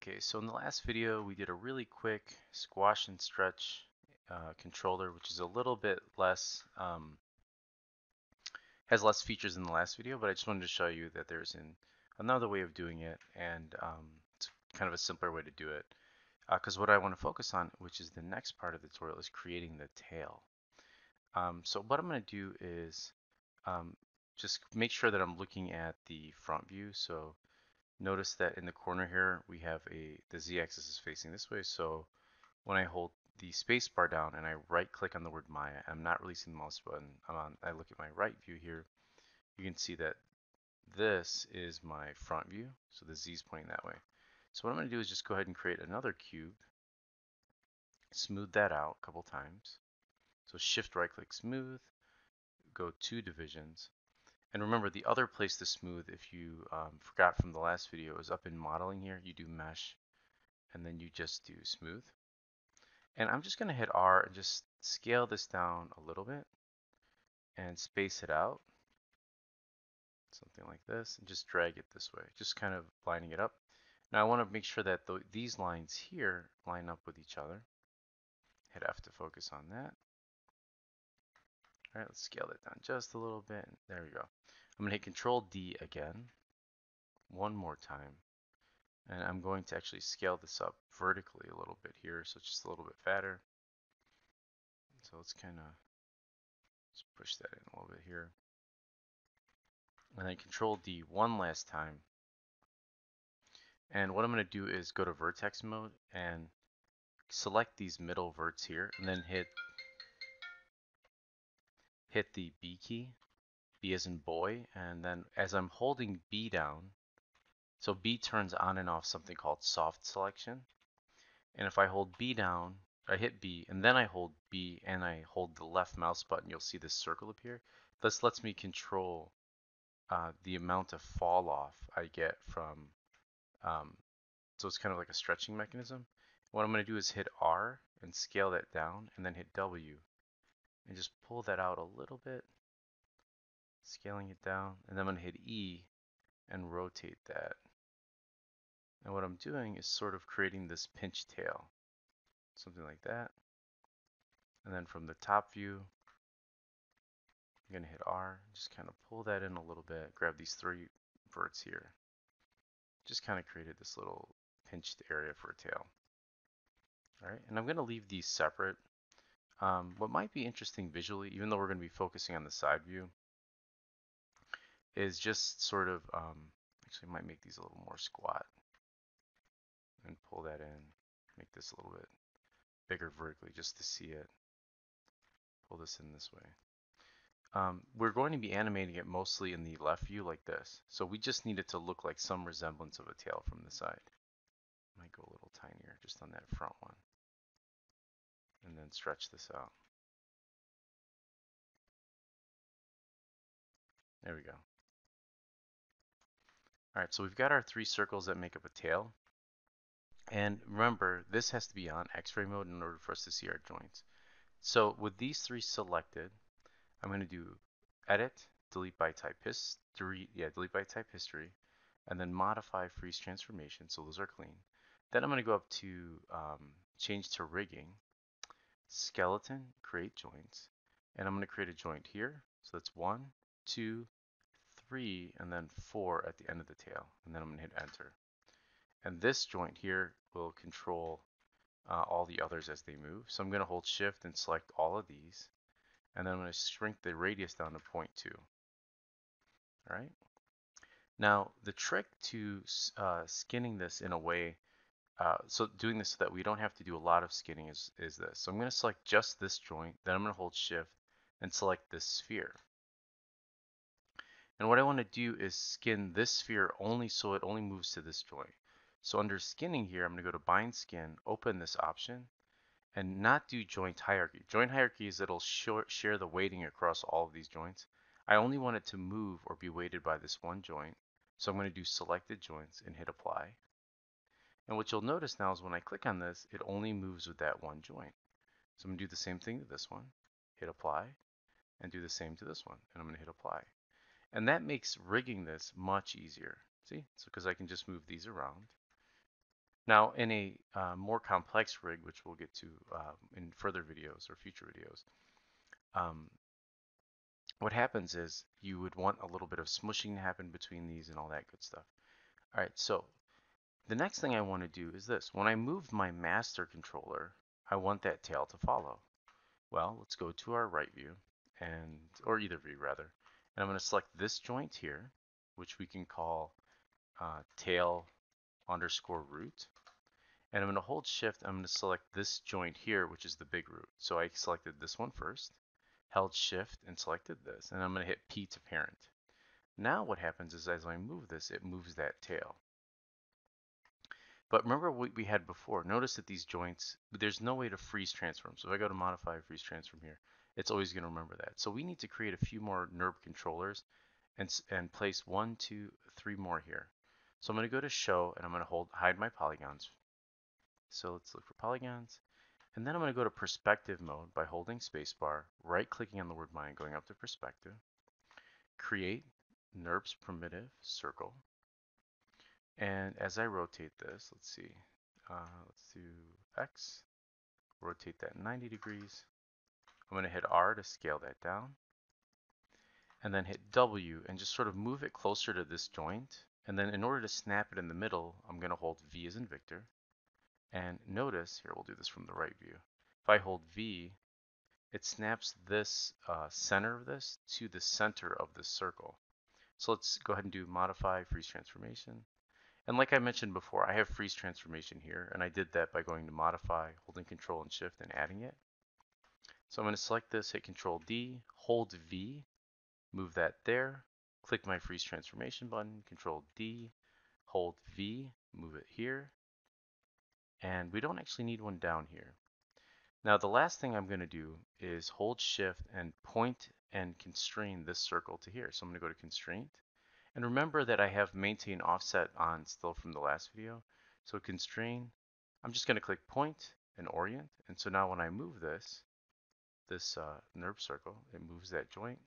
Okay, so in the last video we did a really quick squash and stretch controller, which is a little bit less, has less features than the last video, but I just wanted to show you that there's another way of doing it, and it's kind of a simpler way to do it. Because what I want to focus on, which is the next part of the tutorial, is creating the tail. So what I'm going to do is um, just make sure that I'm looking at the front view. So notice that in the corner here we have the z-axis is facing this way, so when I hold the space bar down and I right click on the word Maya, I'm not releasing the mouse button, I look at my right view here, you can see that this is my front view, so the Z is pointing that way. So what I'm going to do is just go ahead and create another cube, smooth that out a couple times. So shift right click smooth, go 2 divisions. And remember, the other place to smooth, if you forgot from the last video, is up in modeling here. You do mesh, and then you just do smooth. And I'm just going to hit R and just scale this down a little bit and space it out, something like this, and just drag it this way, just kind of lining it up. Now I want to make sure that these lines here line up with each other. Hit F to focus on that. All right, let's scale that down just a little bit. There we go. I'm going to hit Control D again, one more time. And I'm going to actually scale this up vertically a little bit here, so it's just a little bit fatter. So let's kind of push that in a little bit here. And then Control D one last time. And what I'm going to do is go to vertex mode and select these middle verts here, and then hit the B key, B as in boy, and then as I'm holding B down, so B turns on and off something called soft selection. And if I hold B down, I hit B, and then I hold B, and I hold the left mouse button, you'll see this circle appear. This lets me control the amount of fall off I get from, so it's kind of like a stretching mechanism. What I'm going to do is hit R and scale that down, and then hit W and just pull that out a little bit, scaling it down, and then I'm going to hit E and rotate that. And what I'm doing is sort of creating this pinch tail, something like that. And then from the top view, I'm going to hit R, just kind of pull that in a little bit, grab these 3 verts here. Just kind of created this little pinched area for a tail. All right, and I'm going to leave these separate. What might be interesting visually, even though we're going to be focusing on the side view, is just sort of, actually might make these a little more squat and pull that in, make this a little bit bigger vertically just to see it. Pull this in this way. We're going to be animating it mostly in the left view like this. So we just need it to look like some resemblance of a tail from the side. Might go a little tinier just on that front one. And then stretch this out. There we go. All right, so we've got our 3 circles that make up a tail. And remember, this has to be on X-ray mode in order for us to see our joints. So with these 3 selected, I'm going to do Edit, Delete by Type History, Delete by Type History, and then Modify Freeze Transformation, so those are clean. Then I'm going to go up to Change to Rigging, Skeleton, Create Joints, and I'm going to create a joint here. So that's 1, 2, 3, and then 4 at the end of the tail, and then I'm going to hit Enter. And this joint here will control all the others as they move. So I'm going to hold Shift and select all of these, and then I'm going to shrink the radius down to 0.2. All right. Now the trick to skinning this in a way, so doing this so that we don't have to do a lot of skinning is this. So I'm going to select just this joint, then I'm going to hold Shift and select this sphere. And what I want to do is skin this sphere only so it only moves to this joint. So under skinning here, I'm going to go to bind skin, open this option, and not do joint hierarchy. Joint hierarchy is it'll share the weighting across all of these joints. I only want it to move or be weighted by this one joint. So I'm going to do selected joints and hit apply. And what you'll notice now is when I click on this, it only moves with that one joint. So I'm going to do the same thing to this one, hit apply, and do the same to this one, and I'm going to hit apply. And that makes rigging this much easier. See? So because I can just move these around. Now, in a more complex rig, which we'll get to in further videos or future videos, um, what happens is you would want a little bit of smushing to happen between these and all that good stuff. All right, so the next thing I want to do is this. When I move my master controller, I want that tail to follow. Well, let's go to our right view, or either view rather, and I'm going to select this joint here, which we can call tail underscore root. And I'm going to hold shift. I'm going to select this joint here, which is the big root. So I selected this one first, held shift and selected this, and I'm going to hit P to parent. Now what happens is as I move this, it moves that tail. But remember what we had before. Notice that these joints, there's no way to freeze transform. So if I go to modify freeze transform here, it's always going to remember that. So we need to create a few more NURB controllers and place 1, 2, 3 more here. So I'm going to go to show and I'm going to hide my polygons. So let's look for polygons. And then I'm going to go to perspective mode by holding spacebar, right clicking on the word mine, going up to perspective, create NURBS primitive circle. And as I rotate this, let's see, let's do X, rotate that 90 degrees. I'm going to hit R to scale that down, and then hit W and just sort of move it closer to this joint. And then in order to snap it in the middle, I'm going to hold V as in Victor. And notice, here we'll do this from the right view. If I hold V, it snaps this center of this to the center of this circle. So let's go ahead and do modify freeze transformation. And like I mentioned before, I have freeze transformation here, and I did that by going to modify, holding control and shift and adding it. So I'm going to select this, hit control D, hold V, move that there, click my freeze transformation button, control D, hold V, move it here, and we don't actually need one down here. Now the last thing I'm going to do is hold shift and point and constrain this circle to here. So I'm going to go to constraint. And remember that I have maintain offset on still from the last video. So constrain, I'm just going to click point and orient. And so now when I move this NURB circle, it moves that joint.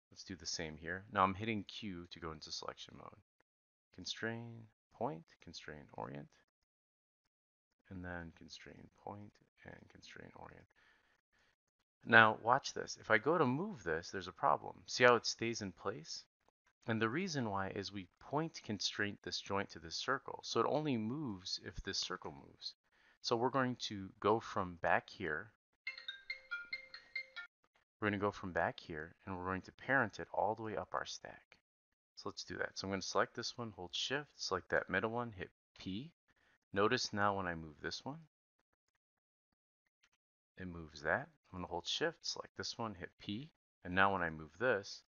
Let's do the same here. Now I'm hitting Q to go into selection mode. Constrain, point, constrain, orient, and then constrain, point, and constrain, orient. Now watch this. If I go to move this, there's a problem. See how it stays in place? And the reason why is we point constraint this joint to this circle. So it only moves if this circle moves. So we're going to go from back here. We're going to go from back here and we're going to parent it all the way up our stack. So let's do that. So I'm going to select this one, hold shift, select that middle one, hit P. Notice now when I move this one, it moves that. I'm going to hold shift, select this one, hit P. And now when I move this,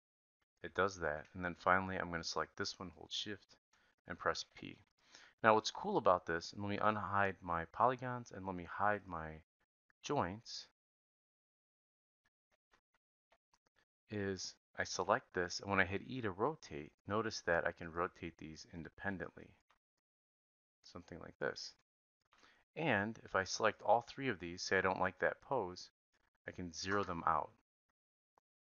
it does that. And then finally, I'm going to select this one, hold shift, and press P. Now what's cool about this, and let me unhide my polygons and let me hide my joints, is I select this, and when I hit E to rotate, notice that I can rotate these independently. Something like this. And if I select all three of these, say I don't like that pose, I can zero them out.